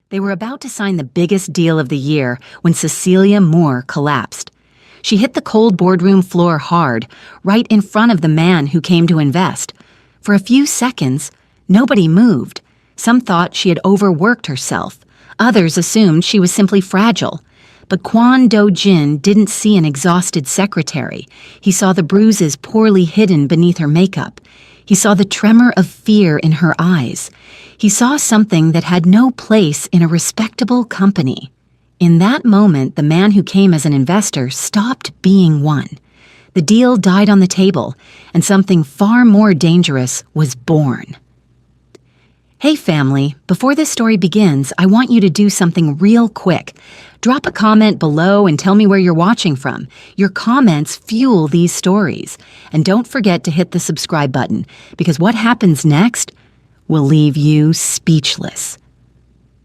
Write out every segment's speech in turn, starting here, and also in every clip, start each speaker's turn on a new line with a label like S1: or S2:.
S1: They were about to sign the biggest deal of the year when Cecilia Moore collapsed. She hit the cold boardroom floor hard, right in front of the man who came to invest. For a few seconds, nobody moved. Some thought she had overworked herself. Others assumed she was simply fragile. But Kwon Do-jin didn't see an exhausted secretary. He saw the bruises poorly hidden beneath her makeup. He saw the tremor of fear in her eyes. He saw something that had no place in a respectable company. In that moment, the man who came as an investor stopped being one. The deal died on the table, and something far more dangerous was born. Hey family, before this story begins, I want you to do something real quick. Drop a comment below and tell me where you're watching from. Your comments fuel these stories. And don't forget to hit the subscribe button, because what happens next will leave you speechless.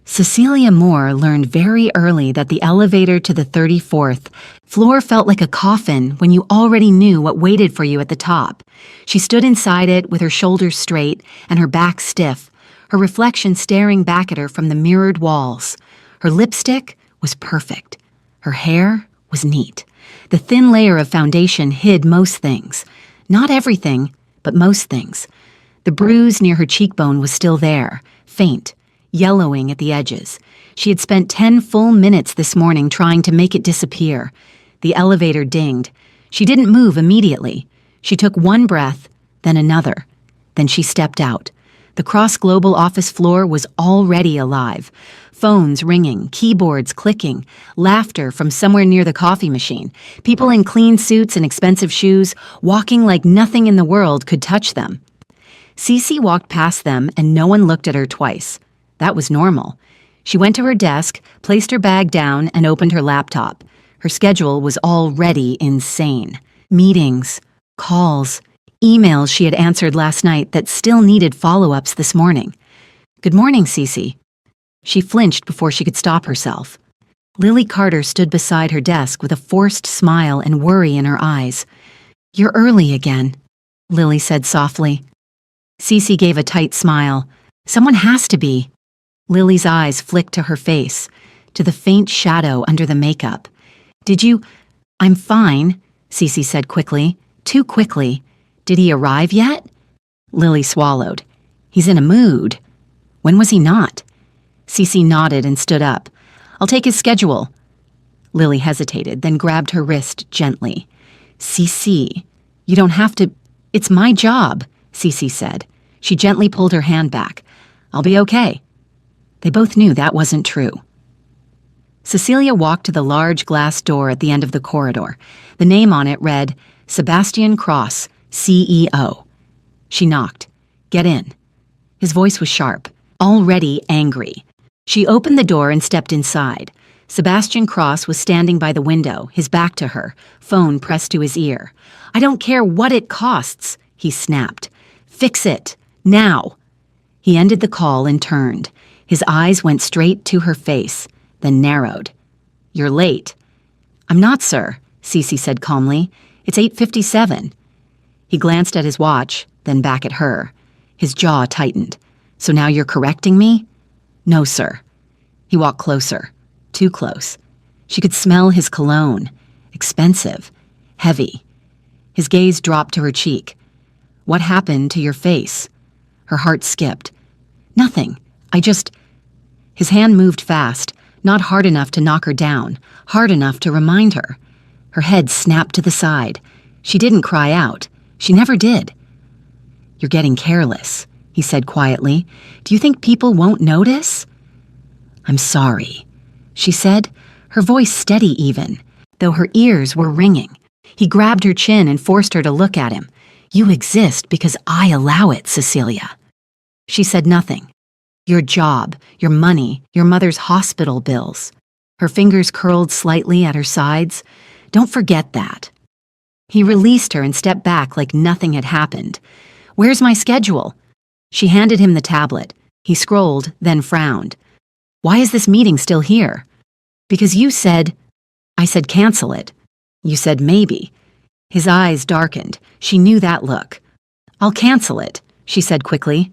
S1: Cecilia Moore learned very early that the elevator to the 34th floor felt like a coffin when you already knew what waited for you at the top. She stood inside it with her shoulders straight and her back stiff, her reflection staring back at her from the mirrored walls. Her lipstick was perfect. Her hair was neat. The thin layer of foundation hid most things. Not everything, but most things. The bruise near her cheekbone was still there, faint, yellowing at the edges. She had spent 10 full minutes this morning trying to make it disappear. The elevator dinged. She didn't move immediately. She took one breath, then another. Then she stepped out. The cross-global office floor was already alive. Phones ringing, keyboards clicking, laughter from somewhere near the coffee machine, people in clean suits and expensive shoes, walking like nothing in the world could touch them. Cece walked past them and no one looked at her twice. That was normal. She went to her desk, placed her bag down, and opened her laptop. Her schedule was already insane. Meetings, calls, emails she had answered last night that still needed follow-ups this morning. Good morning, Cece. She flinched before she could stop herself. Lily Carter stood beside her desk with a forced smile and worry in her eyes. You're early again, Lily said softly. Cece gave a tight smile. Someone has to be. Lily's eyes flicked to her face, to the faint shadow under the makeup. Did you— I'm fine, Cece said quickly, too quickly. Did he arrive yet? Lily swallowed. He's in a mood. When was he not? Cece nodded and stood up. I'll take his schedule. Lily hesitated, then grabbed her wrist gently. Cece, you don't have to— It's my job, Cece said. She gently pulled her hand back. I'll be okay. They both knew that wasn't true. Cecilia walked to the large glass door at the end of the corridor. The name on it read, Sebastian Cross, CEO. She knocked. Get in. His voice was sharp, already angry. She opened the door and stepped inside. Sebastian Cross was standing by the window, his back to her, phone pressed to his ear. I don't care what it costs, he snapped. Fix it, now. He ended the call and turned. His eyes went straight to her face, then narrowed. You're late. I'm not, sir, Cece said calmly. It's 8:57. He glanced at his watch, then back at her. His jaw tightened. So now you're correcting me? No, sir. He walked closer. Too close. She could smell his cologne. Expensive. Heavy. His gaze dropped to her cheek. What happened to your face? Her heart skipped. Nothing. His hand moved fast, not hard enough to knock her down, hard enough to remind her. Her head snapped to the side. She didn't cry out. She never did. You're getting careless, he said quietly. Do you think people won't notice? I'm sorry, she said, her voice steady even, though her ears were ringing. He grabbed her chin and forced her to look at him. You exist because I allow it, Cecilia. She said nothing. Your job, your money, your mother's hospital bills. Her fingers curled slightly at her sides. Don't forget that. He released her and stepped back like nothing had happened. Where's my schedule? She handed him the tablet. He scrolled, then frowned. Why is this meeting still here? Because you said— I said cancel it. You said maybe. His eyes darkened. She knew that look. I'll cancel it, she said quickly.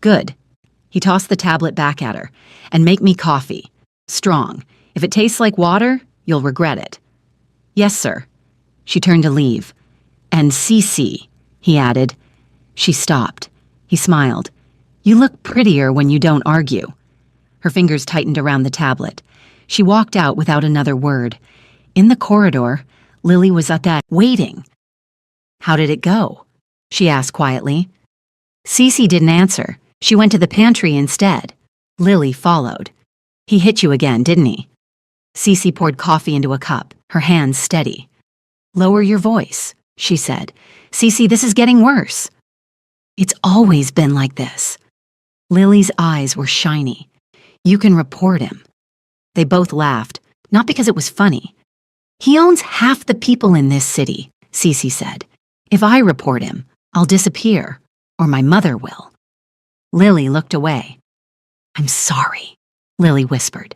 S1: Good. He tossed the tablet back at her. "And make me coffee. Strong. If it tastes like water, you'll regret it." "Yes, sir." She turned to leave. "And Cece," he added. She stopped. He smiled. "You look prettier when you don't argue." Her fingers tightened around the tablet. She walked out without another word. In the corridor, Lily was at that, waiting. "How did it go?" she asked quietly. Cece didn't answer. She went to the pantry instead. Lily followed. "He hit you again, didn't he?" Cece poured coffee into a cup, her hands steady. "Lower your voice," she said. "Cece, this is getting worse." "It's always been like this." Lily's eyes were shiny. "You can report him." They both laughed, not because it was funny. "He owns half the people in this city," Cece said. "If I report him, I'll disappear, or my mother will." Lily looked away. "I'm sorry," Lily whispered.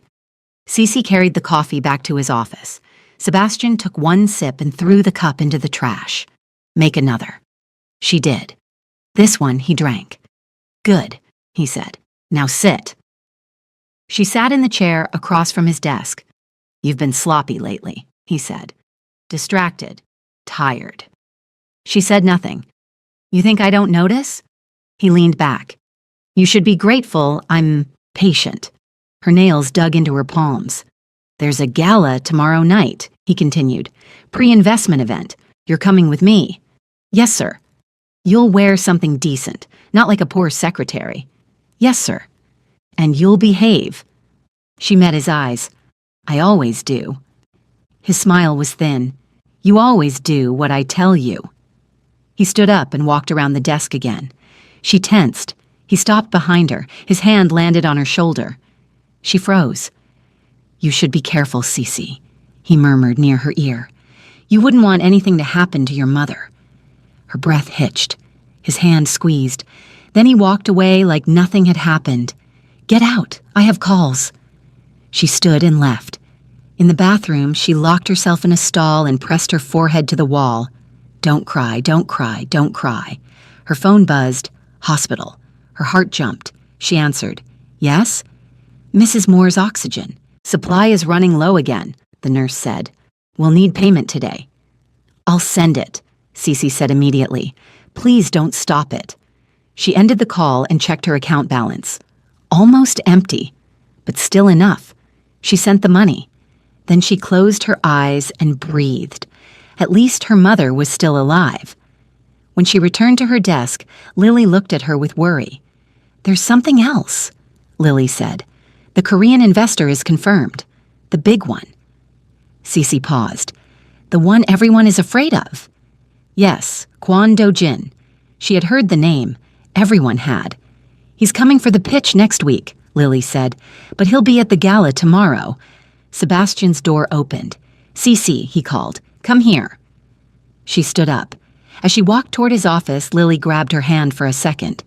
S1: Cece carried the coffee back to his office. Sebastian took one sip and threw the cup into the trash. "Make another." She did. This one he drank. "Good," he said. "Now sit." She sat in the chair across from his desk. "You've been sloppy lately," he said. "Distracted. Tired." She said nothing. "You think I don't notice?" He leaned back. "You should be grateful I'm patient." Her nails dug into her palms. "There's a gala tomorrow night," he continued. "Pre-investment event. You're coming with me." "Yes, sir." "You'll wear something decent, not like a poor secretary." "Yes, sir." "And you'll behave." She met his eyes. "I always do." His smile was thin. "You always do what I tell you." He stood up and walked around the desk again. She tensed. He stopped behind her. His hand landed on her shoulder. She froze. "You should be careful, Cece," he murmured near her ear. "You wouldn't want anything to happen to your mother." Her breath hitched. His hand squeezed. Then he walked away like nothing had happened. "Get out. I have calls." She stood and left. In the bathroom, she locked herself in a stall and pressed her forehead to the wall. "Don't cry, don't cry, don't cry." Her phone buzzed. Hospital. Her heart jumped. She answered. "Yes?" "Mrs. Moore's oxygen. Supply is running low again," the nurse said. "We'll need payment today." "I'll send it," Cece said immediately. "Please don't stop it." She ended the call and checked her account balance. Almost empty, but still enough. She sent the money. Then she closed her eyes and breathed. At least her mother was still alive. When she returned to her desk, Lily looked at her with worry. "There's something else," Lily said. "The Korean investor is confirmed. The big one." Cece paused. "The one everyone is afraid of?" "Yes, Kwon Do-jin." She had heard the name. Everyone had. "He's coming for the pitch next week," Lily said, "but he'll be at the gala tomorrow." Sebastian's door opened. "Cece," he called. "Come here." She stood up. As she walked toward his office, Lily grabbed her hand for a second.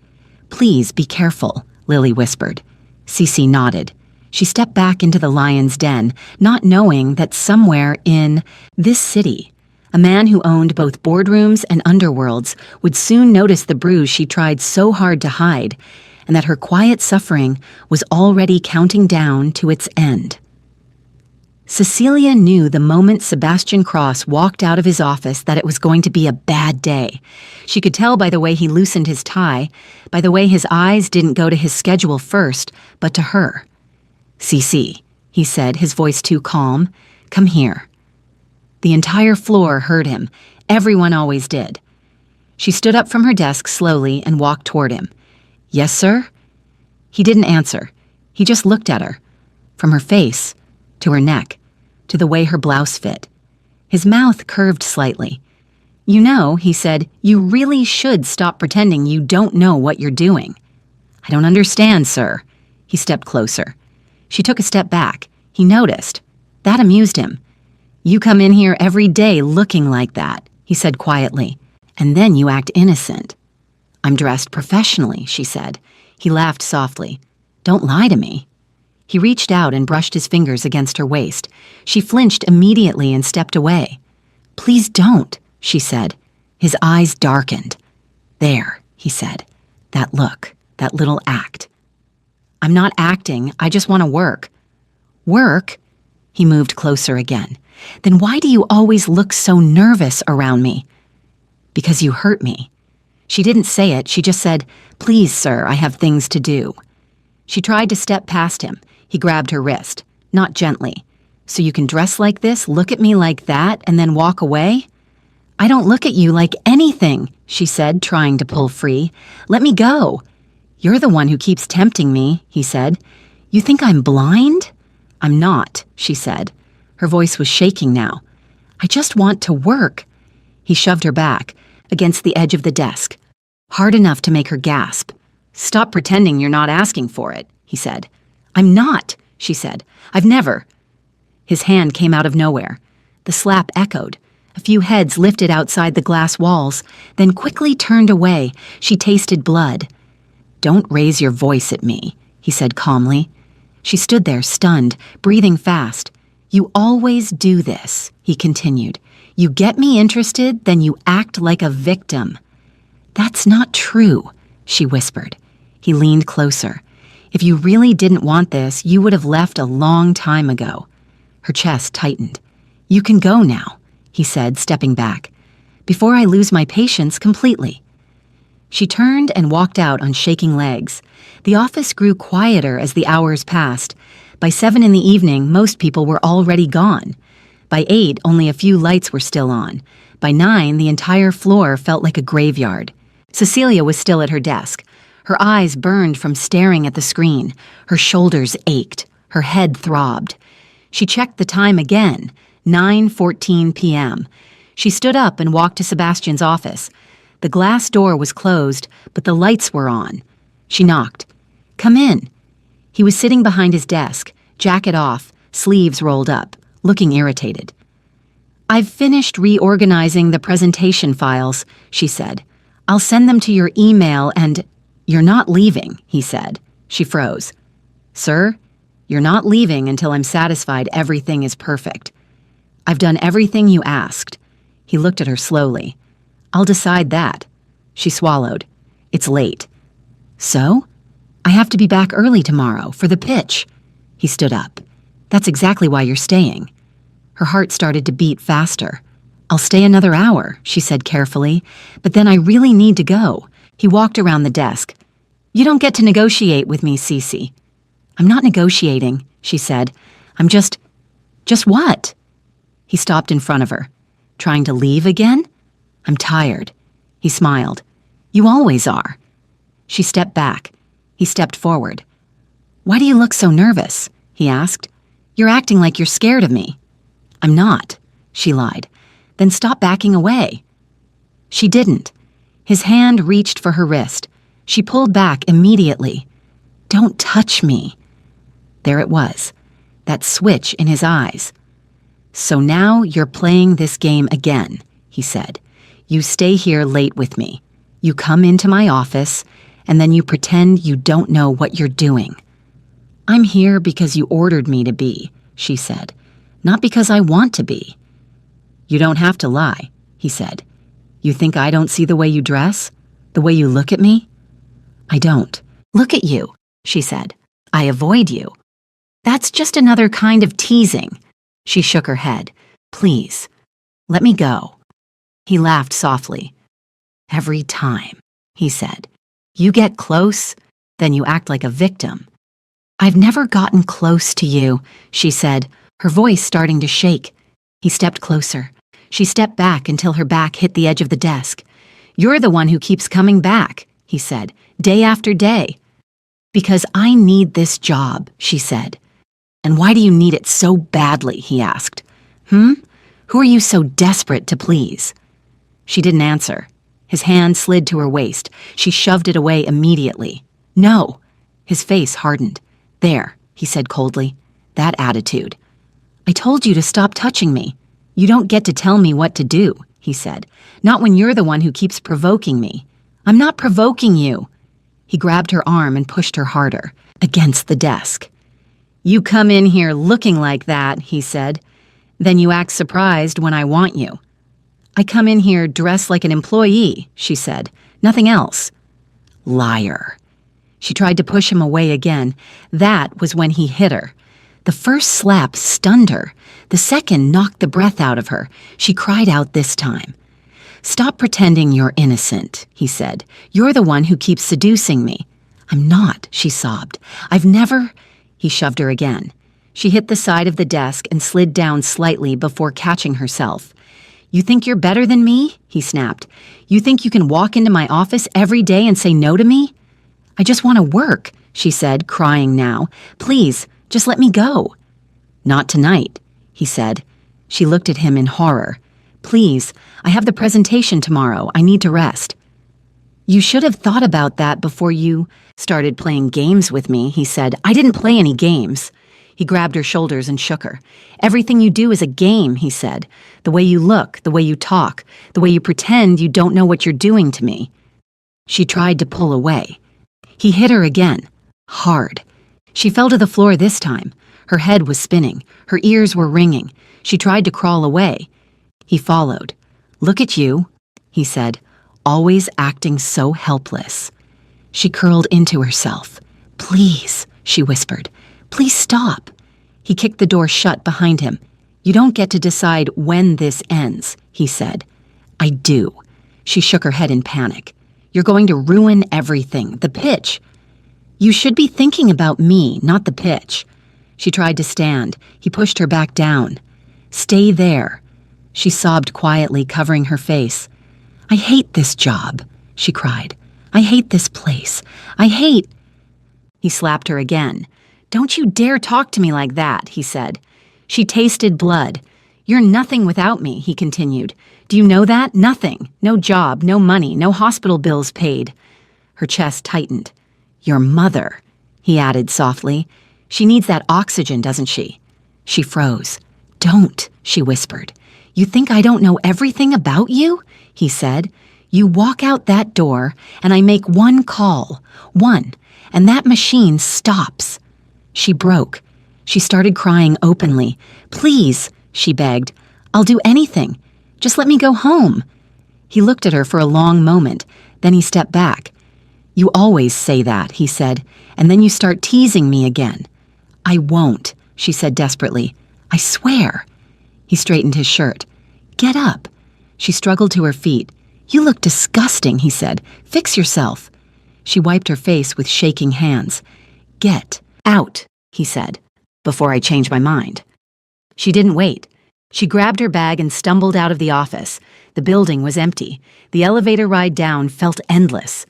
S1: "Please be careful," Lily whispered. Cece nodded. She stepped back into the lion's den, not knowing that somewhere in this city, a man who owned both boardrooms and underworlds would soon notice the bruise she tried so hard to hide, and that her quiet suffering was already counting down to its end. Cecilia knew the moment Sebastian Cross walked out of his office that it was going to be a bad day. She could tell by the way he loosened his tie, by the way his eyes didn't go to his schedule first, but to her. "Cece," he said, his voice too calm, "come here." The entire floor heard him. Everyone always did. She stood up from her desk slowly and walked toward him. "Yes, sir?" He didn't answer. He just looked at her. From her face, to her neck, to the way her blouse fit. His mouth curved slightly. "You know," he said, "you really should stop pretending you don't know what you're doing." "I don't understand, sir." He stepped closer. She took a step back. He noticed. That amused him. "You come in here every day looking like that," he said quietly, "and then you act innocent." "I'm dressed professionally," she said. He laughed softly. "Don't lie to me." He reached out and brushed his fingers against her waist. She flinched immediately and stepped away. "Please don't," she said. His eyes darkened. "There," he said. "That look, that little act." I'm not acting, I just want to work. Work? He moved closer again. Then why do you always look so nervous around me? Because you hurt me. She didn't say it, she just said, "Please, sir, I have things to do." She tried to step past him. He grabbed her wrist, not gently. "So you can dress like this, look at me like that, and then walk away?" "I don't look at you like anything," she said, trying to pull free. "Let me go." "You're the one who keeps tempting me," he said. "You think I'm blind?" "I'm not," she said. Her voice was shaking now. "I just want to work." He shoved her back, against the edge of the desk, hard enough to make her gasp. "Stop pretending you're not asking for it," he said. "I'm not," she said. "I've never." His hand came out of nowhere. The slap echoed. A few heads lifted outside the glass walls, then quickly turned away. She tasted blood. "Don't raise your voice at me," he said calmly. She stood there, stunned, breathing fast. "You always do this," he continued. "You get me interested, then you act like a victim." "That's not true," she whispered. He leaned closer. "If you really didn't want this, you would have left a long time ago." Her chest tightened. "You can go now," he said, stepping back, "before I lose my patience completely." She turned and walked out on shaking legs. The office grew quieter as the hours passed. By 7 in the evening, most people were already gone. By 8, only a few lights were still on. By 9, the entire floor felt like a graveyard. Cecilia was still at her desk. Her eyes burned from staring at the screen. Her shoulders ached. Her head throbbed. She checked the time again, 9:14 p.m. She stood up and walked to Sebastian's office. The glass door was closed, but the lights were on. She knocked. "Come in." He was sitting behind his desk, jacket off, sleeves rolled up, looking irritated. "I've finished reorganizing the presentation files," she said. "I'll send them to your email and—" "You're not leaving," he said. She froze. "Sir, you're not leaving until I'm satisfied everything is perfect. I've done everything you asked." He looked at her slowly. "I'll decide that." She swallowed. "It's late." "So? I have to be back early tomorrow for the pitch." He stood up. "That's exactly why you're staying." Her heart started to beat faster. "I'll stay another hour," she said carefully, "but then I really need to go." He walked around the desk. "You don't get to negotiate with me, Cece." "I'm not negotiating," she said. "I'm just what?" He stopped in front of her. "Trying to leave again?" "I'm tired." He smiled. "You always are." She stepped back. He stepped forward. "Why do you look so nervous?" he asked. "You're acting like you're scared of me." "I'm not," she lied. "Then stop backing away." She didn't. His hand reached for her wrist. She pulled back immediately. "Don't touch me." There it was, that switch in his eyes. "So now you're playing this game again," he said. "You stay here late with me. You come into my office, and then you pretend you don't know what you're doing." "I'm here because you ordered me to be," she said, "not because I want to be." "You don't have to lie," he said. "You think I don't see the way you dress? The way you look at me?" "I don't. Look at you," she said. "I avoid you." "That's just another kind of teasing." She shook her head. "Please, let me go." He laughed softly. "Every time," he said. "You get close, then you act like a victim." "I've never gotten close to you," she said, her voice starting to shake. He stepped closer. She stepped back until her back hit the edge of the desk. "You're the one who keeps coming back," he said, "day after day." "Because I need this job," she said. "And why do you need it so badly?" he asked. Who are you so desperate to please?" She didn't answer. His hand slid to her waist. She shoved it away immediately. "No." His face hardened. "There," he said coldly. "That attitude." "I told you to stop touching me." "You don't get to tell me what to do," he said. "Not when you're the one who keeps provoking me." "I'm not provoking you." He grabbed her arm and pushed her harder, against the desk. "You come in here looking like that," he said. "Then you act surprised when I want you." "I come in here dressed like an employee," she said. "Nothing else." "Liar." She tried to push him away again. That was when he hit her. The first slap stunned her. The second knocked the breath out of her. She cried out this time. "Stop pretending you're innocent," he said. "You're the one who keeps seducing me." "I'm not," she sobbed. "I've never—" He shoved her again. She hit the side of the desk and slid down slightly before catching herself. "You think you're better than me?" he snapped. "You think you can walk into my office every day and say no to me?" "I just want to work," she said, crying now. "Please, just let me go." "Not tonight," he said. She looked at him in horror. "Please, I have the presentation tomorrow. I need to rest." "You should have thought about that before you started playing games with me," he said. "I didn't play any games." He grabbed her shoulders and shook her. "Everything you do is a game," he said. "The way you look, the way you talk, the way you pretend you don't know what you're doing to me." She tried to pull away. He hit her again, hard. She fell to the floor this time. Her head was spinning. Her ears were ringing. She tried to crawl away. He followed. "Look at you," he said, always acting so helpless. She curled into herself. "Please," she whispered. "Please stop." He kicked the door shut behind him. "You don't get to decide when this ends," he said. "I do." She shook her head in panic. "You're going to ruin everything. The pitch." "You should be thinking about me, not the pitch." She tried to stand. He pushed her back down. "Stay there." She sobbed quietly, covering her face. "I hate this job," she cried. "I hate this place. I hate—" He slapped her again. "Don't you dare talk to me like that," he said. She tasted blood. "You're nothing without me," he continued. "Do you know that? Nothing. No job, no money, no hospital bills paid." Her chest tightened. "Your mother," he added softly. "She needs that oxygen, doesn't she?" She froze. "Don't," she whispered. "You think I don't know everything about you?" he said. "You walk out that door, and I make one call. One. And that machine stops." She broke. She started crying openly. "Please," she begged. "I'll do anything. Just let me go home." He looked at her for a long moment. Then he stepped back. "You always say that," he said, "and then you start teasing me again." "I won't," she said desperately. "I swear." He straightened his shirt. "Get up." She struggled to her feet. "You look disgusting," he said. "Fix yourself." She wiped her face with shaking hands. "Get out," he said, "before I change my mind." She didn't wait. She grabbed her bag and stumbled out of the office. The building was empty. The elevator ride down felt endless.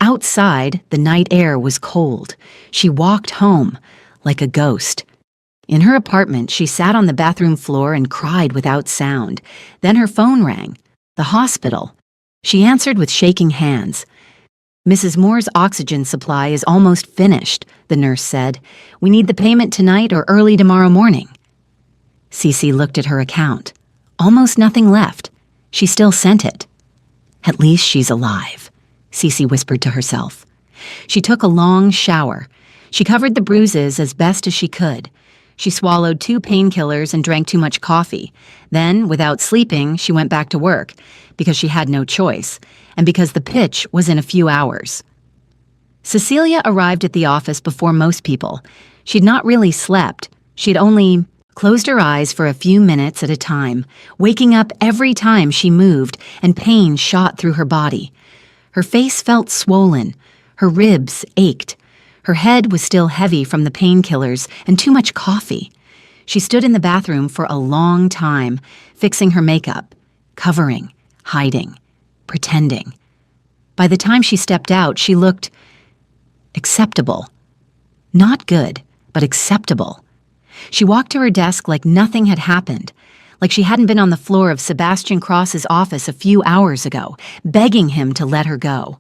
S1: Outside, the night air was cold. She walked home like a ghost. In her apartment, she sat on the bathroom floor and cried without sound. Then her phone rang. The hospital. She answered with shaking hands. "Mrs. Moore's oxygen supply is almost finished," the nurse said. "We need the payment tonight or early tomorrow morning." Cece looked at her account. Almost nothing left. She still sent it. "At least she's alive," Cece whispered to herself. She took a long shower. She covered the bruises as best as she could. She swallowed 2 painkillers and drank too much coffee. Then, without sleeping, she went back to work, because she had no choice, and because the pitch was in a few hours. Cecilia arrived at the office before most people. She'd not really slept. She'd only closed her eyes for a few minutes at a time, waking up every time she moved, and pain shot through her body. Her face felt swollen. Her ribs ached. Her head was still heavy from the painkillers and too much coffee. She stood in the bathroom for a long time, fixing her makeup, covering, hiding, pretending. By the time she stepped out, she looked acceptable. Not good, but acceptable. She walked to her desk like nothing had happened, like she hadn't been on the floor of Sebastian Cross's office a few hours ago, begging him to let her go.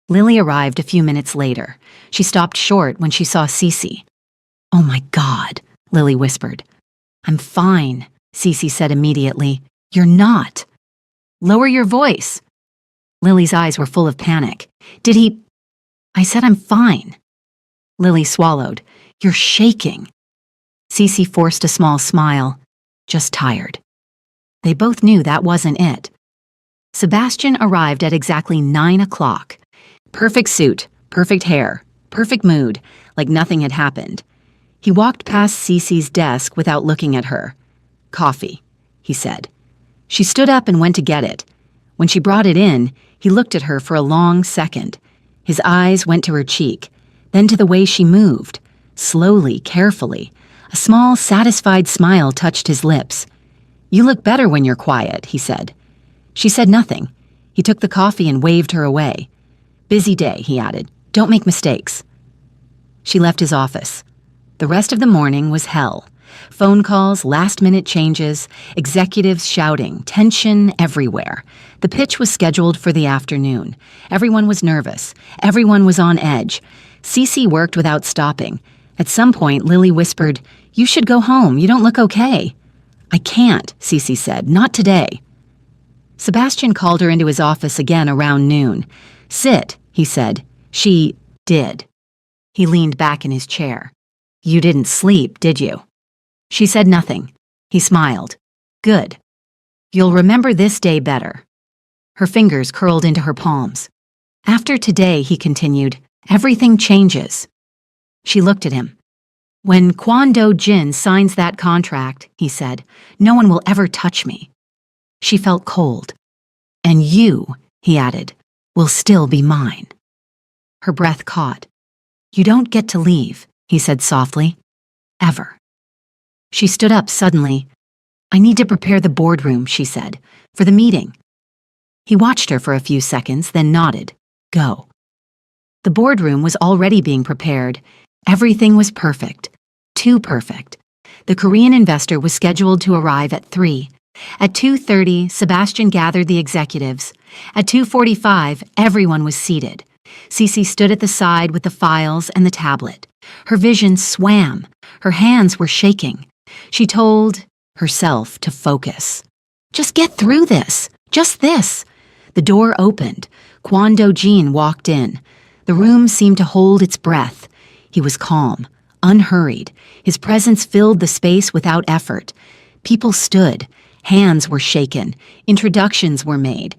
S1: Lily arrived a few minutes later. She stopped short when she saw Cece. "Oh my God," Lily whispered. "I'm fine," Cece said immediately. "You're not." "Lower your voice." Lily's eyes were full of panic. "Did he—" "I said I'm fine." Lily swallowed. "You're shaking." Cece forced a small smile. "Just tired." They both knew that wasn't it. Sebastian arrived at exactly 9 o'clock. Perfect suit, perfect hair, perfect mood, like nothing had happened. He walked past Cece's desk without looking at her. "Coffee," he said. She stood up and went to get it. When she brought it in, he looked at her for a long second. His eyes went to her cheek, then to the way she moved, slowly, carefully. A small, satisfied smile touched his lips. "You look better when you're quiet," he said. She said nothing. He took the coffee and waved her away. "Busy day," he added. "Don't make mistakes." She left his office. The rest of the morning was hell. Phone calls, last-minute changes, executives shouting, tension everywhere. The pitch was scheduled for the afternoon. Everyone was nervous. Everyone was on edge. Cece worked without stopping. At some point, Lily whispered, "You should go home. You don't look okay." "I can't," Cece said. "Not today." Sebastian called her into his office again around noon. "Sit," he said. She did. He leaned back in his chair. "You didn't sleep, did you?" She said nothing. He smiled. "Good. You'll remember this day better." Her fingers curled into her palms. "After today," he continued, "everything changes." She looked at him. "When Kwon Do-jin signs that contract," he said, "no one will ever touch me." She felt cold. "And you," he added, "will still be mine." Her breath caught. "You don't get to leave," he said softly. "Ever." She stood up suddenly. "I need to prepare the boardroom," she said, "for the meeting." He watched her for a few seconds, then nodded. "Go." The boardroom was already being prepared. Everything was perfect. Too perfect. The Korean investor was scheduled to arrive at 3. At 2:30, Sebastian gathered the executives. At 2:45, everyone was seated. Cece stood at the side with the files and the tablet. Her vision swam. Her hands were shaking. She told herself to focus. "Just get through this. Just this." The door opened. Kwon Do-jin walked in. The room seemed to hold its breath. He was calm, unhurried. His presence filled the space without effort. People stood. Hands were shaken. Introductions were made.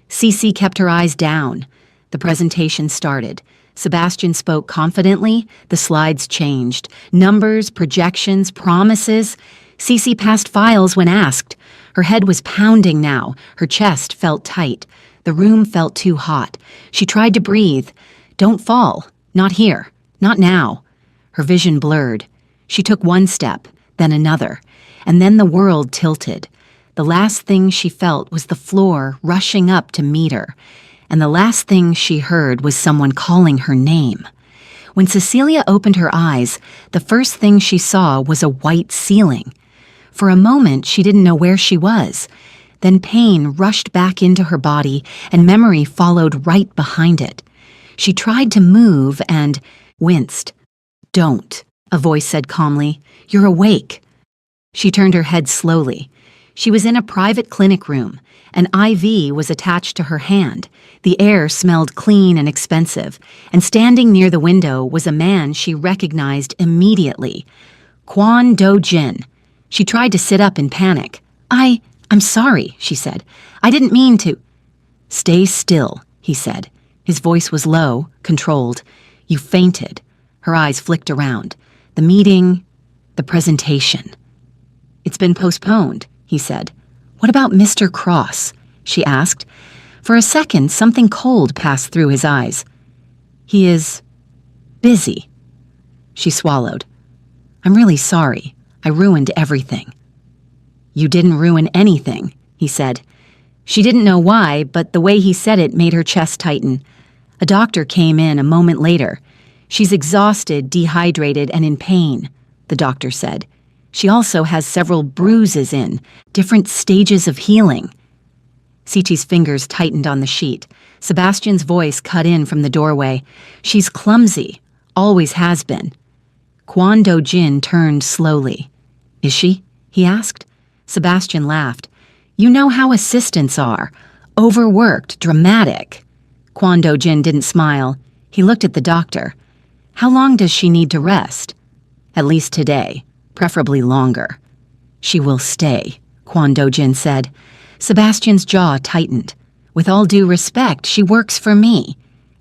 S1: Cece kept her eyes down. The presentation started. Sebastian spoke confidently. The slides changed. Numbers, projections, promises. Cece passed files when asked. Her head was pounding now. Her chest felt tight. The room felt too hot. She tried to breathe. "Don't fall. Not here. Not now." Her vision blurred. She took one step, then another, and then the world tilted. The last thing she felt was the floor rushing up to meet her, and the last thing she heard was someone calling her name. When Cecilia opened her eyes, the first thing she saw was a white ceiling. For a moment, she didn't know where she was. Then pain rushed back into her body, and memory followed right behind it. She tried to move and winced. "Don't," a voice said calmly. "You're awake." She turned her head slowly. She was in a private clinic room. An IV was attached to her hand. The air smelled clean and expensive, and standing near the window was a man she recognized immediately. Kwon Do-jin. She tried to sit up in panic. I'm sorry," she said. "I didn't mean to." "Stay still," he said. His voice was low, controlled. "You fainted." Her eyes flicked around. "The meeting, the presentation." "It's been postponed," he said. "What about Mr. Cross?" she asked. For a second, something cold passed through his eyes. "He is busy." She swallowed. "I'm really sorry. I ruined everything." "You didn't ruin anything," he said. She didn't know why, but the way he said it made her chest tighten. A doctor came in a moment later. "She's exhausted, dehydrated, and in pain," the doctor said. "She also has several bruises in, different stages of healing." Sichi's fingers tightened on the sheet. Sebastian's voice cut in from the doorway. "She's clumsy, always has been." Kwon Do-jin turned slowly. "Is she?" he asked. Sebastian laughed. "You know how assistants are. Overworked, dramatic." Kwon Do-jin didn't smile. He looked at the doctor. "How long does she need to rest?" "At least today, preferably longer." "She will stay," Kwon Do-jin said. Sebastian's jaw tightened. "With all due respect, she works for me."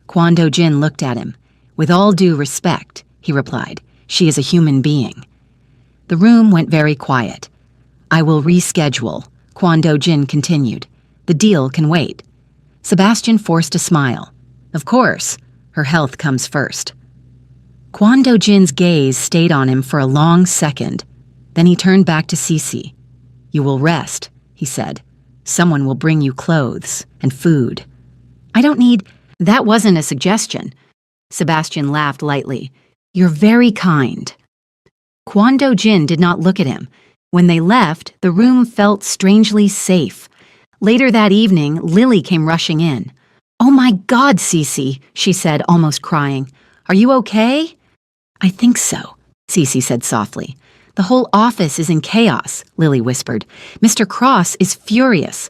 S1: Kwon Do-jin looked at him. With all due respect, he replied, she is a human being. The room went very quiet. I will reschedule, Kwon Do-jin continued. The deal can wait. Sebastian forced a smile. Of course, her health comes first. Kwon Do-jin's gaze stayed on him for a long second. Then he turned back to Cece. You will rest, he said. Someone will bring you clothes and food. I don't need... That wasn't a suggestion. Sebastian laughed lightly. You're very kind. Kwon Do-jin did not look at him. When they left, the room felt strangely safe. Later that evening, Lily came rushing in. Oh my God, Cece, she said, almost crying. Are you okay? I think so, Cece said softly. The whole office is in chaos, Lily whispered. Mr. Cross is furious.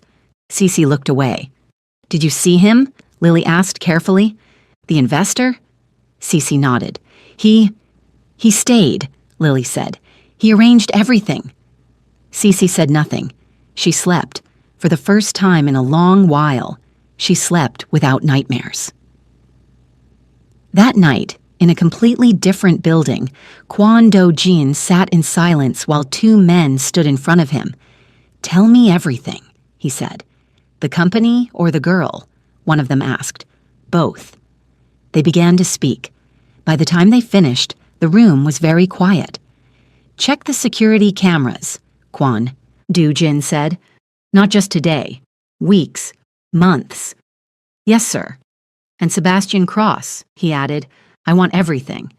S1: Cece looked away. Did you see him? Lily asked carefully. The investor? Cece nodded. He stayed, Lily said. He arranged everything. Cece said nothing. She slept. For the first time in a long while, she slept without nightmares. That night, in a completely different building, Kwon Do-jin sat in silence while two men stood in front of him. Tell me everything, he said. The company or the girl? One of them asked. Both. They began to speak. By the time they finished, the room was very quiet. Check the security cameras, Kwon Do-jin said. Not just today. Weeks. Months. Yes, sir. And Sebastian Cross, he added. I want everything.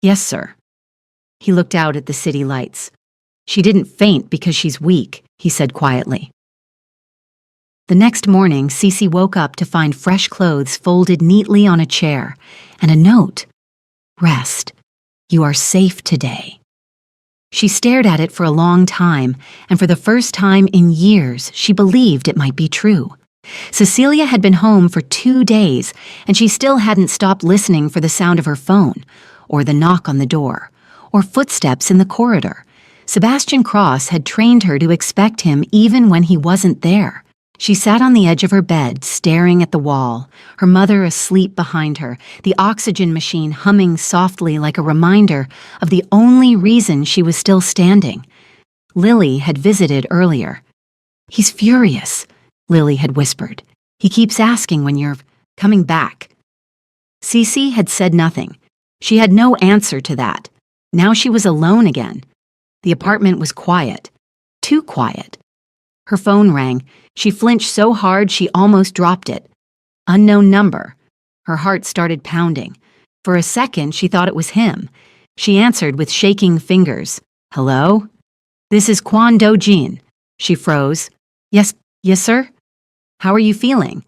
S1: Yes, sir. He looked out at the city lights. She didn't faint because she's weak, he said quietly. The next morning, Cece woke up to find fresh clothes folded neatly on a chair and a note. Rest. You are safe today. She stared at it for a long time, and for the first time in years, she believed it might be true. Cecilia had been home for 2 days, and she still hadn't stopped listening for the sound of her phone, or the knock on the door, or footsteps in the corridor. Sebastian Cross had trained her to expect him even when he wasn't there. She sat on the edge of her bed, staring at the wall, her mother asleep behind her, the oxygen machine humming softly like a reminder of the only reason she was still standing. Lily had visited earlier. He's furious, Lily had whispered. He keeps asking when you're coming back. Cece had said nothing. She had no answer to that. Now she was alone again. The apartment was quiet. Too quiet. Her phone rang. She flinched so hard she almost dropped it. Unknown number. Her heart started pounding. For a second, she thought it was him. She answered with shaking fingers. Hello? This is Kwon Do-jin. She froze. Yes, sir? How are you feeling?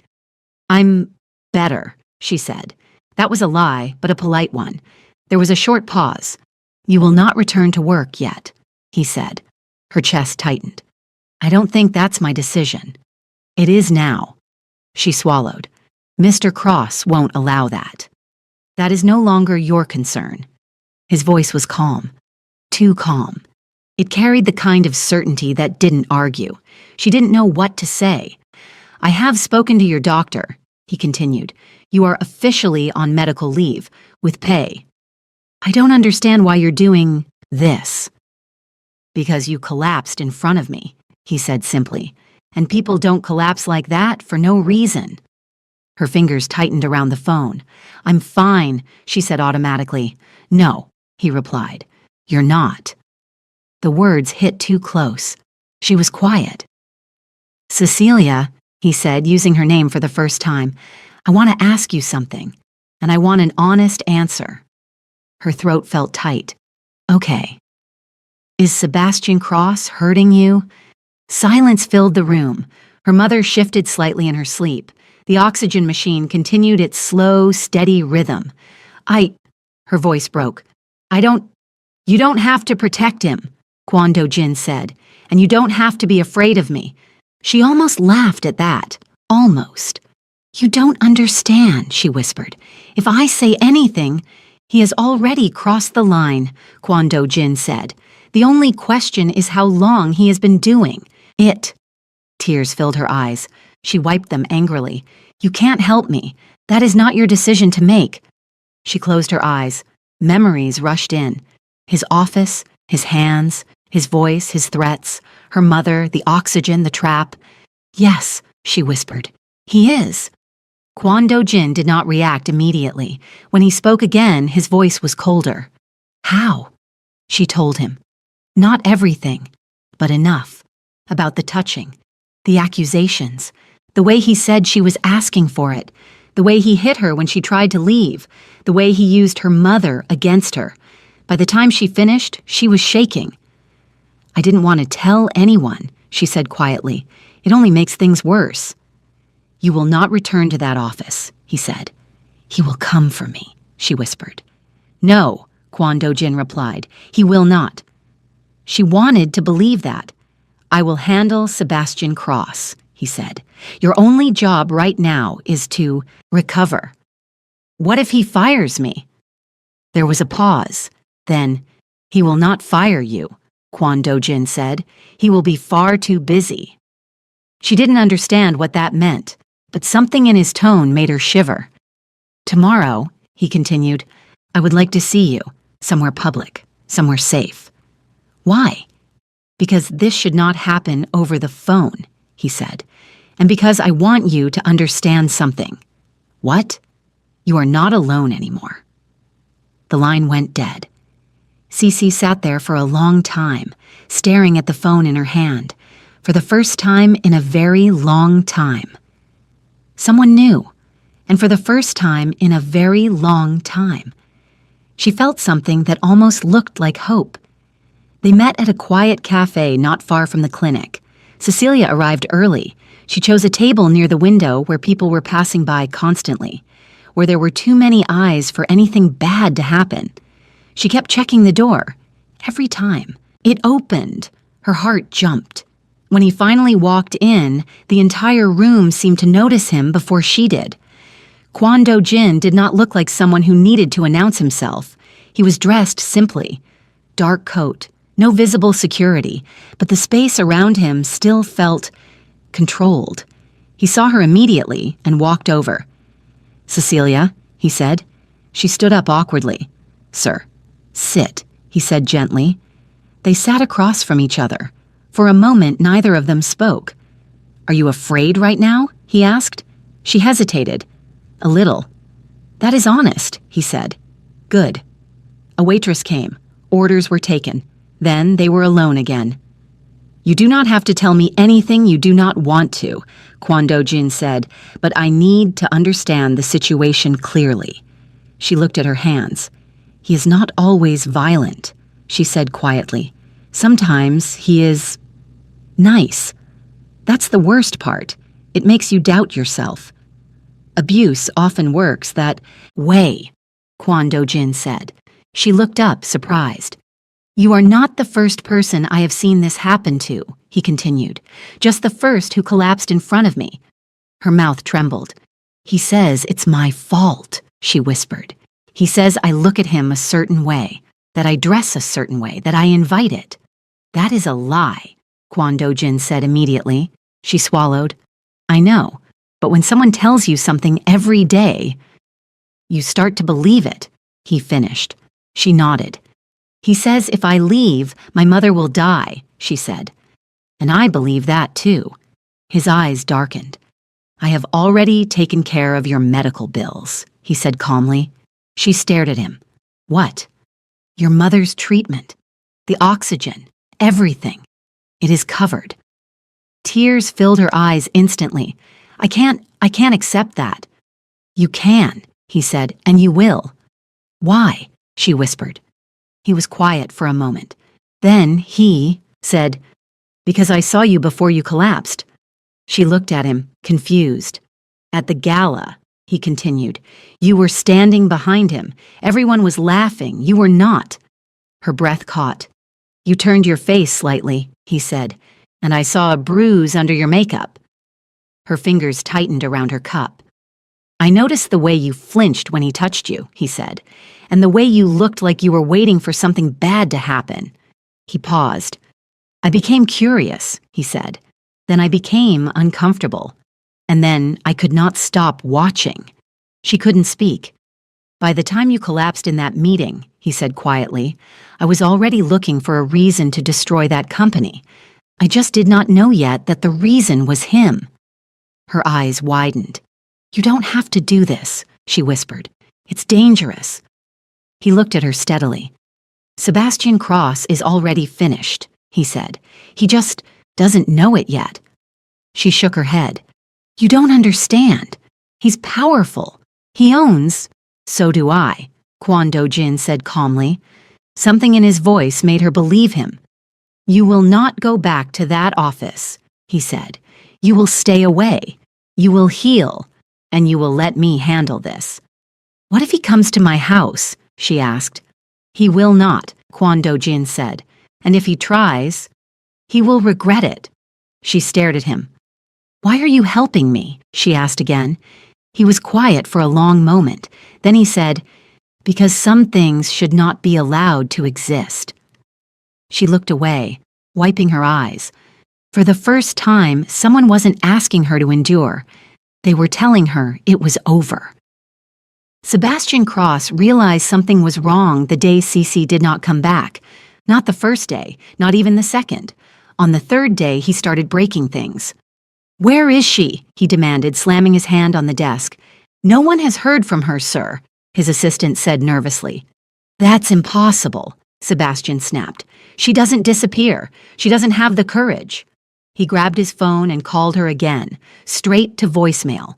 S1: I'm better, she said. That was a lie, but a polite one. There was a short pause. You will not return to work yet, he said. Her chest tightened. I don't think that's my decision. It is now. She swallowed. Mr. Cross won't allow that. That is no longer your concern. His voice was calm. Too calm. It carried the kind of certainty that didn't argue. She didn't know what to say. I have spoken to your doctor, he continued. You are officially on medical leave, with pay. I don't understand why you're doing this. Because you collapsed in front of me, he said simply. And people don't collapse like that for no reason. Her fingers tightened around the phone. I'm fine, she said automatically. No, he replied. You're not. The words hit too close. She was quiet. Cecilia, he said, using her name for the first time, I want to ask you something, and I want an honest answer. Her throat felt tight. Okay. Is Sebastian Cross hurting you? Silence filled the room. Her mother shifted slightly in her sleep. The oxygen machine continued its slow, steady rhythm. Her voice broke. You don't have to protect him, Kwon Do-jin said, and you don't have to be afraid of me. She almost laughed at that. Almost. You don't understand, she whispered. If I say anything, he has already crossed the line, Kwon Do-jin said. The only question is how long he has been doing it. Tears filled her eyes. She wiped them angrily. You can't help me. That is not your decision to make. She closed her eyes. Memories rushed in. His office, his hands, his voice, his threats, her mother, the oxygen, the trap. Yes, she whispered. He is. Kwon Do-jin did not react immediately. When he spoke again, his voice was colder. How? She told him. Not everything, but enough. About the touching, the accusations, the way he said she was asking for it, the way he hit her when she tried to leave, the way he used her mother against her. By the time she finished, she was shaking. I didn't want to tell anyone, she said quietly. It only makes things worse. You will not return to that office, he said. He will come for me, she whispered. No, Kwon Do-jin replied. He will not. She wanted to believe that. I will handle Sebastian Cross, he said. Your only job right now is to recover. What if he fires me? There was a pause. Then, he will not fire you, Kwon Do-jin said. He will be far too busy. She didn't understand what that meant, but something in his tone made her shiver. Tomorrow, he continued, I would like to see you, somewhere public, somewhere safe. Why? Because this should not happen over the phone, he said, and because I want you to understand something. What? You are not alone anymore. The line went dead. Cece sat there for a long time, staring at the phone in her hand, for the first time in a very long time. Someone new, and for the first time in a very long time. She felt something that almost looked like hope. They met at a quiet cafe not far from the clinic. Cecilia arrived early. She chose a table near the window where people were passing by constantly, where there were too many eyes for anything bad to happen. She kept checking the door. Every time it opened, her heart jumped. When he finally walked in, the entire room seemed to notice him before she did. Kwon Do-jin did not look like someone who needed to announce himself. He was dressed simply. Dark coat, no visible security, but the space around him still felt controlled. He saw her immediately and walked over. Cecilia, he said. She stood up awkwardly. Sir. Sit, he said gently. They sat across from each other. For a moment, neither of them spoke. Are you afraid right now? He asked. She hesitated. A little. That is honest, he said. Good. A waitress came. Orders were taken. Then they were alone again. You do not have to tell me anything you do not want to, Kwon Do-jin said, but I need to understand the situation clearly. She looked at her hands. He is not always violent, she said quietly. Sometimes he is nice. That's the worst part. It makes you doubt yourself. Abuse often works that way, Kwon Do-jin said. She looked up, surprised. You are not the first person I have seen this happen to, he continued. Just the first who collapsed in front of me. Her mouth trembled. He says it's my fault, she whispered. He says I look at him a certain way, that I dress a certain way, that I invite it. That is a lie, Kwon Do-jin said immediately. She swallowed. I know, but when someone tells you something every day, you start to believe it, he finished. She nodded. He says if I leave, my mother will die, she said. And I believe that too. His eyes darkened. I have already taken care of your medical bills, he said calmly. She stared at him. What? Your mother's treatment. The oxygen. Everything. It is covered. Tears filled her eyes instantly. I can't accept that. You can, he said, and you will. Why? She whispered. He was quiet for a moment. Then he said, because I saw you before you collapsed. She looked at him, confused. At the gala, he continued, you were standing behind him. Everyone was laughing. You were not. Her breath caught. You turned your face slightly, he said, and I saw a bruise under your makeup. Her fingers tightened around her cup. I noticed the way you flinched when he touched you, he said, and the way you looked like you were waiting for something bad to happen. He paused. I became curious, he said. Then I became uncomfortable. And then I could not stop watching. She couldn't speak. By the time you collapsed in that meeting, he said quietly, I was already looking for a reason to destroy that company. I just did not know yet that the reason was him. Her eyes widened. You don't have to do this, she whispered. It's dangerous. He looked at her steadily. Sebastian Cross is already finished, he said. He just doesn't know it yet. She shook her head. You don't understand. He's powerful. He owns. So do I, Kwon Do-jin said calmly. Something in his voice made her believe him. You will not go back to that office, he said. You will stay away. You will heal. And you will let me handle this. What if he comes to my house? She asked. He will not, Kwon Do-jin said. And if he tries, he will regret it. She stared at him. Why are you helping me? She asked again. He was quiet for a long moment. Then he said, because some things should not be allowed to exist. She looked away, wiping her eyes. For the first time, someone wasn't asking her to endure. They were telling her it was over. Sebastian Cross realized something was wrong the day Cece did not come back. Not the first day, not even the second. On the third day, he started breaking things. Where is she? He demanded, slamming his hand on the desk. No one has heard from her, sir, his assistant said nervously. That's impossible, Sebastian snapped. She doesn't disappear. She doesn't have the courage. He grabbed his phone and called her again, straight to voicemail.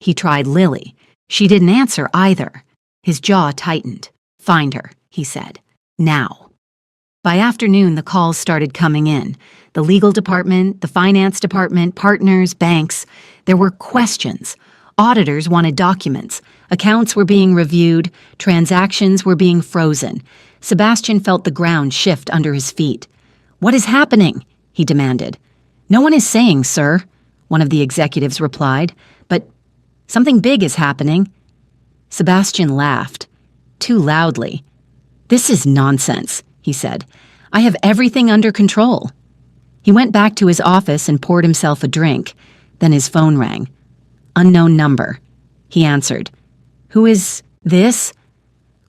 S1: He tried Lily. She didn't answer either. His jaw tightened. Find her, he said. Now. By afternoon, the calls started coming in. The legal department, the finance department, partners, banks. There were questions. Auditors wanted documents. Accounts were being reviewed. Transactions were being frozen. Sebastian felt the ground shift under his feet. What is happening? He demanded. No one is saying, sir, one of the executives replied, but something big is happening. Sebastian laughed, too loudly. This is nonsense, he said. I have everything under control. He went back to his office and poured himself a drink. Then his phone rang. Unknown number. He answered. Who is this?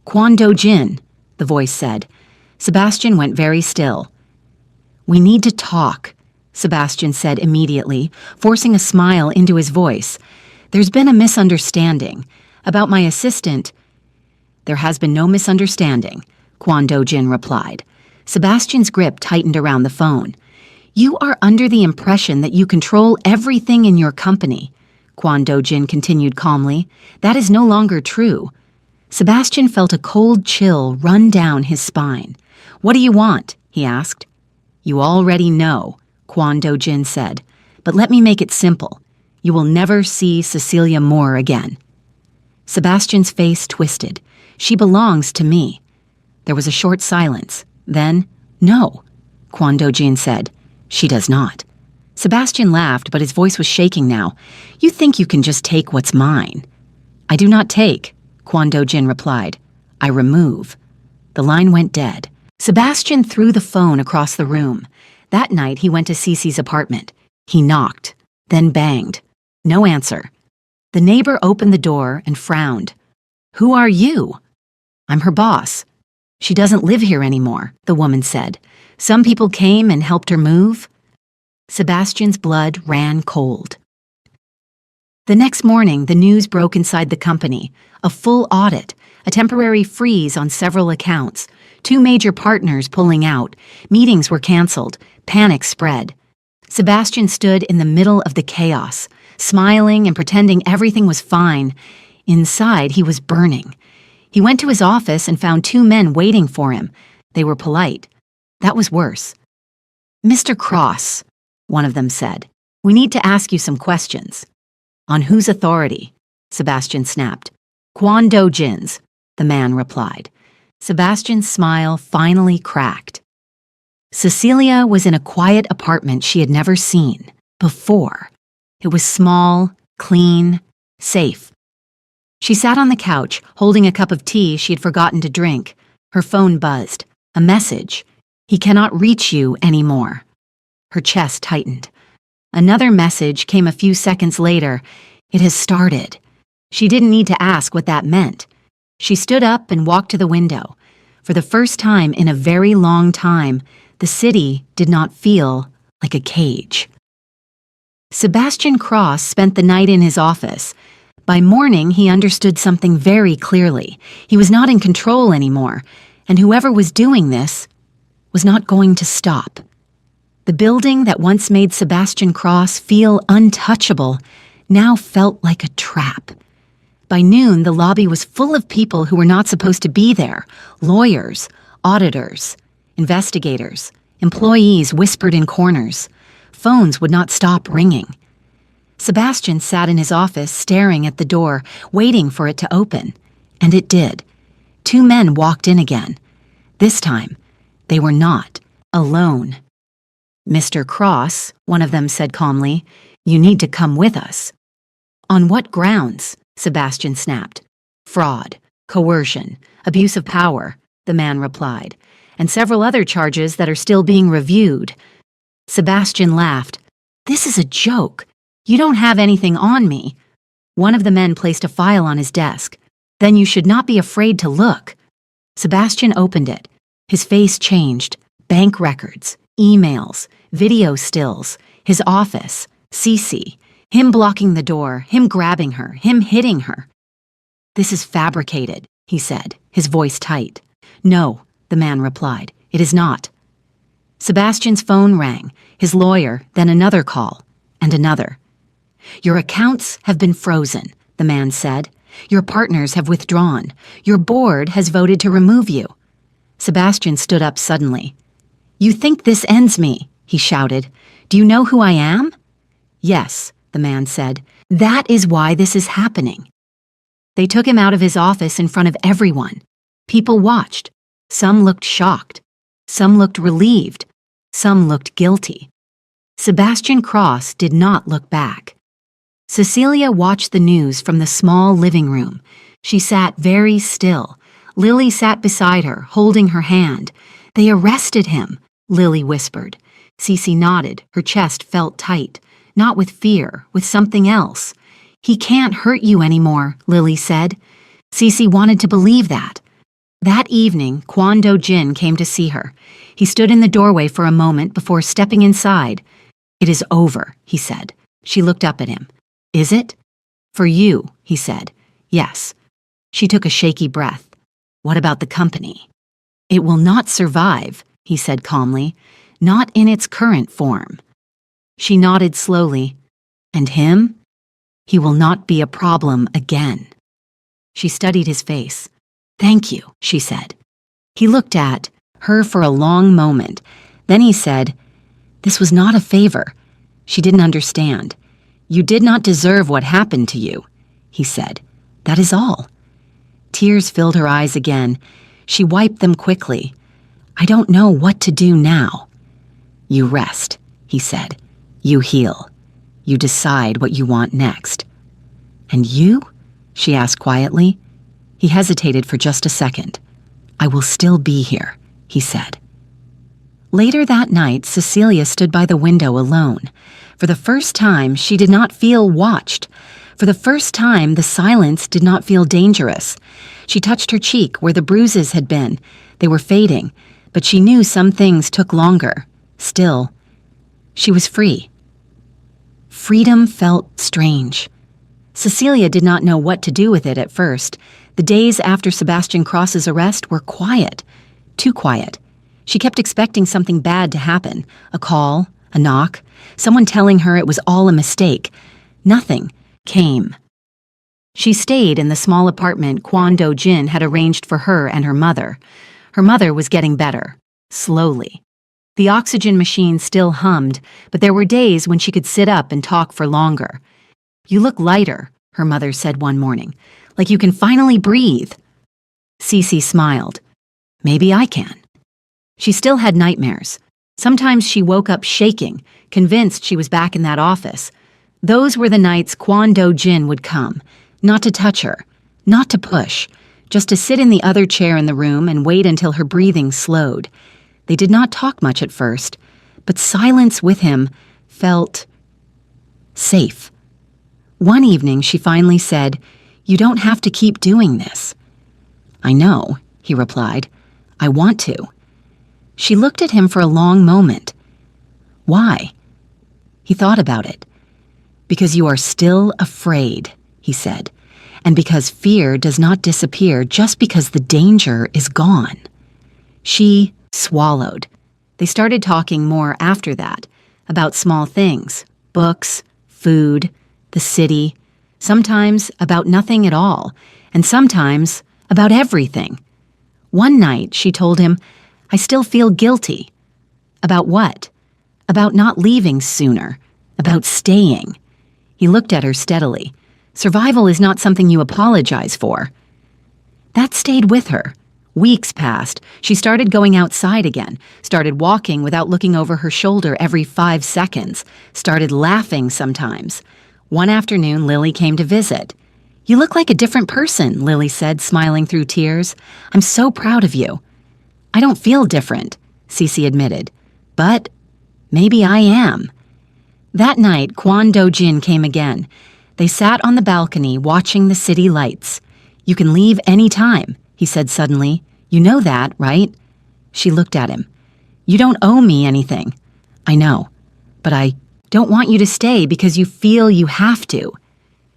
S1: Kwon Do-jin, the voice said. Sebastian went very still. We need to talk, Sebastian said immediately, forcing a smile into his voice. There's been a misunderstanding. About my assistant. There has been no misunderstanding, Kwon Do-jin replied. Sebastian's grip tightened around the phone. You are under the impression that you control everything in your company, Kwon Do-jin continued calmly. That is no longer true. Sebastian felt a cold chill run down his spine. What do you want? He asked. You already know, Kwon Do-jin said. But let me make it simple. You will never see Cecilia Moore again. Sebastian's face twisted. She belongs to me. There was a short silence. Then, no, Kwon Do-jin said. She does not. Sebastian laughed, but his voice was shaking now. You think you can just take what's mine. I do not take, Kwon Do-jin replied. I remove. The line went dead. Sebastian threw the phone across the room. That night he went to Cece's apartment. He knocked, then banged. No answer. The neighbor opened the door and frowned. Who are you? I'm her boss. She doesn't live here anymore, the woman said. Some people came and helped her move. Sebastian's blood ran cold. The next morning, the news broke inside the company. A full audit, a temporary freeze on several accounts, 2 major partners pulling out, meetings were canceled, panic spread. Sebastian stood in the middle of the chaos, smiling and pretending everything was fine. Inside, he was burning. He went to his office and found 2 men waiting for him. They were polite. That was worse. Mr. Cross, one of them said, we need to ask you some questions. On whose authority? Sebastian snapped. Kwon Do-jin's, the man replied. Sebastian's smile finally cracked. Cecilia was in a quiet apartment she had never seen before. It was small, clean, safe. She sat on the couch, holding a cup of tea she had forgotten to drink. Her phone buzzed. A message. He cannot reach you anymore. Her chest tightened. Another message came a few seconds later. It has started. She didn't need to ask what that meant. She stood up and walked to the window. For the first time in a very long time, the city did not feel like a cage. Sebastian Cross spent the night in his office. By morning, he understood something very clearly. He was not in control anymore, and whoever was doing this was not going to stop. The building that once made Sebastian Cross feel untouchable now felt like a trap. By noon, the lobby was full of people who were not supposed to be there. Lawyers, auditors, investigators, employees whispered in corners. Phones would not stop ringing. Sebastian sat in his office staring at the door, waiting for it to open. And it did. 2 men walked in again. This time, they were not alone. "Mr. Cross," one of them said calmly, "you need to come with us." "On what grounds?" Sebastian snapped. "Fraud, coercion, abuse of power," the man replied, "and several other charges that are still being reviewed." Sebastian laughed. "This is a joke. You don't have anything on me." One of the men placed a file on his desk. "Then you should not be afraid to look." Sebastian opened it. His face changed. Bank records, emails, video stills, his office, Cece, him blocking the door, him grabbing her, him hitting her. "This is fabricated," he said, his voice tight. "No," the man replied, "it is not." Sebastian's phone rang, his lawyer, then another call, and another. "Your accounts have been frozen," the man said. "Your partners have withdrawn. Your board has voted to remove you." Sebastian stood up suddenly. "You think this ends me?" he shouted. "Do you know who I am?" "Yes," the man said. "That is why this is happening." They took him out of his office in front of everyone. People watched. Some looked shocked. Some looked relieved. Some looked guilty. Sebastian Cross did not look back. Cecilia watched the news from the small living room. She sat very still. Lily sat beside her, holding her hand. "They arrested him," Lily whispered. Cece nodded. Her chest felt tight. Not with fear, with something else. "He can't hurt you anymore," Lily said. Cece wanted to believe that. That evening, Kwon Do-jin came to see her. He stood in the doorway for a moment before stepping inside. "It is over," he said. She looked up at him. "Is it?" "For you," he said. "Yes." She took a shaky breath. "What about the company?" "It will not survive," he said calmly. "Not in its current form." She nodded slowly. "And him? He will not be a problem again." She studied his face. "Thank you," she said. He looked at her for a long moment. Then he said, "This was not a favor." She didn't understand. "You did not deserve what happened to you," he said. "That is all." Tears filled her eyes again. She wiped them quickly. "I don't know what to do now." "You rest," he said. "You heal. You decide what you want next." "And you?" she asked quietly. He hesitated for just a second. "I will still be here," he said. Later that night, Cecilia stood by the window alone. For the first time, she did not feel watched. For the first time, the silence did not feel dangerous. She touched her cheek where the bruises had been. They were fading, but she knew some things took longer. Still, she was free. Freedom felt strange. Cecilia did not know what to do with it at first. The days after Sebastian Cross's arrest were quiet. Too quiet. She kept expecting something bad to happen. A call, a knock, someone telling her it was all a mistake. Nothing came. She stayed in the small apartment Kwon Do-jin had arranged for her and her mother. Her mother was getting better, slowly. The oxygen machine still hummed, but there were days when she could sit up and talk for longer. "You look lighter," her mother said one morning, "like you can finally breathe." Cece smiled. "Maybe I can." She still had nightmares. Sometimes she woke up shaking, convinced she was back in that office. Those were the nights Kwon Do-jin would come, not to touch her, not to push, just to sit in the other chair in the room and wait until her breathing slowed. They did not talk much at first, but silence with him felt safe. One evening, she finally said, "You don't have to keep doing this." I know, he replied. I want to. She looked at him for a long moment. Why? He thought about it. Because you are still afraid, he said, and because fear does not disappear just because the danger is gone. She swallowed. They started talking more after that, about small things, books, food, the city, sometimes about nothing at all, and sometimes about everything. One night, she told him, I still feel guilty. About what? About not leaving sooner. About staying. He looked at her steadily. Survival is not something you apologize for. That stayed with her. Weeks passed. She started going outside again, started walking without looking over her shoulder every 5 seconds, started laughing sometimes. One afternoon, Lily came to visit. You look like a different person, Lily said, smiling through tears. I'm so proud of you. I don't feel different, Cece admitted. But maybe I am. That night, Kwon Do-jin came again. They sat on the balcony watching the city lights. You can leave any time, he said suddenly. You know that, right? She looked at him. You don't owe me anything. I know, but I don't want you to stay because you feel you have to.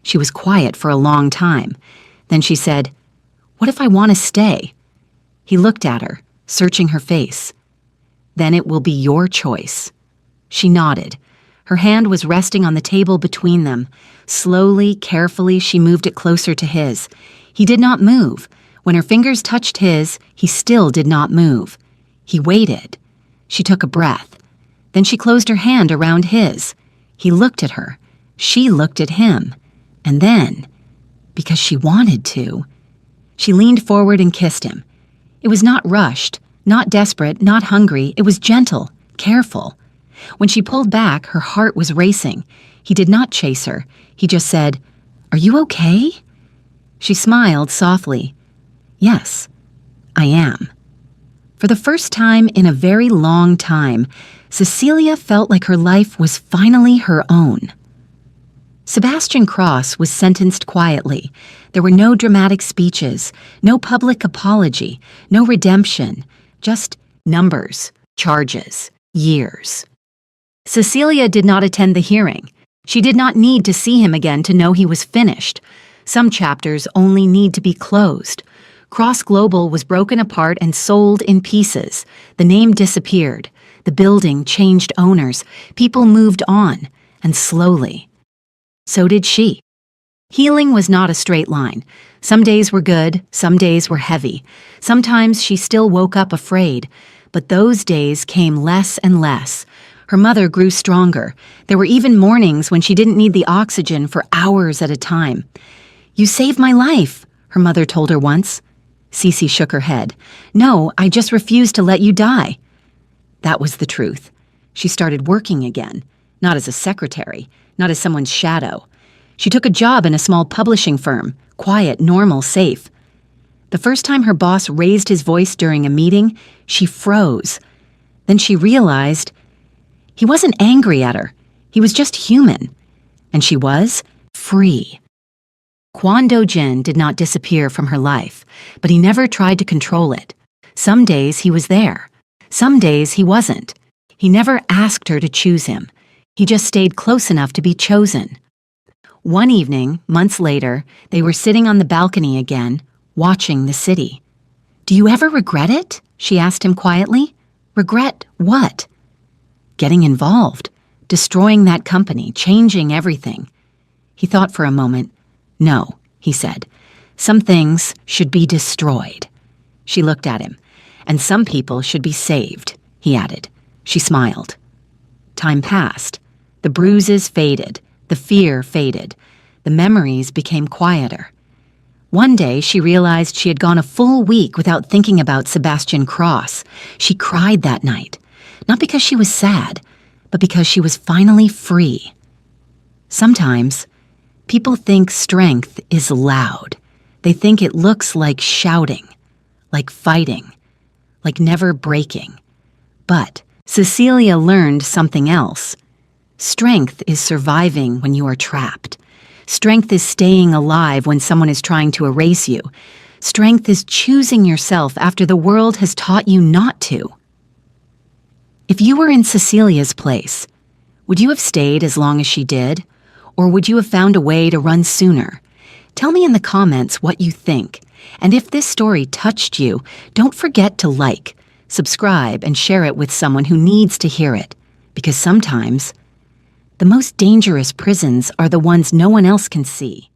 S1: She was quiet for a long time. Then she said, What if I want to stay? He looked at her, searching her face. Then it will be your choice. She nodded. Her hand was resting on the table between them. Slowly, carefully, she moved it closer to his. He did not move. When her fingers touched his, he still did not move. He waited. She took a breath. Then she closed her hand around his. He looked at her. She looked at him. And then, because she wanted to, she leaned forward and kissed him. It was not rushed, not desperate, not hungry. It was gentle, careful. When she pulled back, her heart was racing. He did not chase her. He just said, Are you okay? She smiled softly. Yes, I am. For the first time in a very long time, Cecilia felt like her life was finally her own. Sebastian Cross was sentenced quietly. There were no dramatic speeches, no public apology, no redemption, just numbers, charges, years. Cecilia did not attend the hearing. She did not need to see him again to know he was finished. Some chapters only need to be closed. Cross Global was broken apart and sold in pieces. The name disappeared. The building changed owners. People moved on, and slowly. So did she. Healing was not a straight line. Some days were good, some days were heavy. Sometimes she still woke up afraid, but those days came less and less. Her mother grew stronger. There were even mornings when she didn't need the oxygen for hours at a time. You saved my life, her mother told her once. Cece shook her head. No, I just refused to let you die. That was the truth. She started working again, not as a secretary, not as someone's shadow. She took a job in a small publishing firm, quiet, normal, safe. The first time her boss raised his voice during a meeting, she froze. Then she realized he wasn't angry at her. He was just human. And she was free. Kwon Do-jin did not disappear from her life, but he never tried to control it. Some days he was there. Some days he wasn't. He never asked her to choose him. He just stayed close enough to be chosen. One evening, months later, they were sitting on the balcony again, watching the city. Do you ever regret it? She asked him quietly. Regret what? Getting involved, destroying that company, changing everything. He thought for a moment. No, he said. Some things should be destroyed. She looked at him. And some people should be saved, he added. She smiled. Time passed. The bruises faded. The fear faded. The memories became quieter. One day, she realized she had gone a full week without thinking about Sebastian Cross. She cried that night. Not because she was sad, but because she was finally free. Sometimes, people think strength is loud. They think it looks like shouting, like fighting, like never breaking. But Cecilia learned something else. Strength is surviving when you are trapped. Strength is staying alive when someone is trying to erase you. Strength is choosing yourself after the world has taught you not to. If you were in Cecilia's place, would you have stayed as long as she did? Or would you have found a way to run sooner? Tell me in the comments what you think. And if this story touched you, don't forget to like, subscribe, and share it with someone who needs to hear it. Because sometimes, the most dangerous prisons are the ones no one else can see.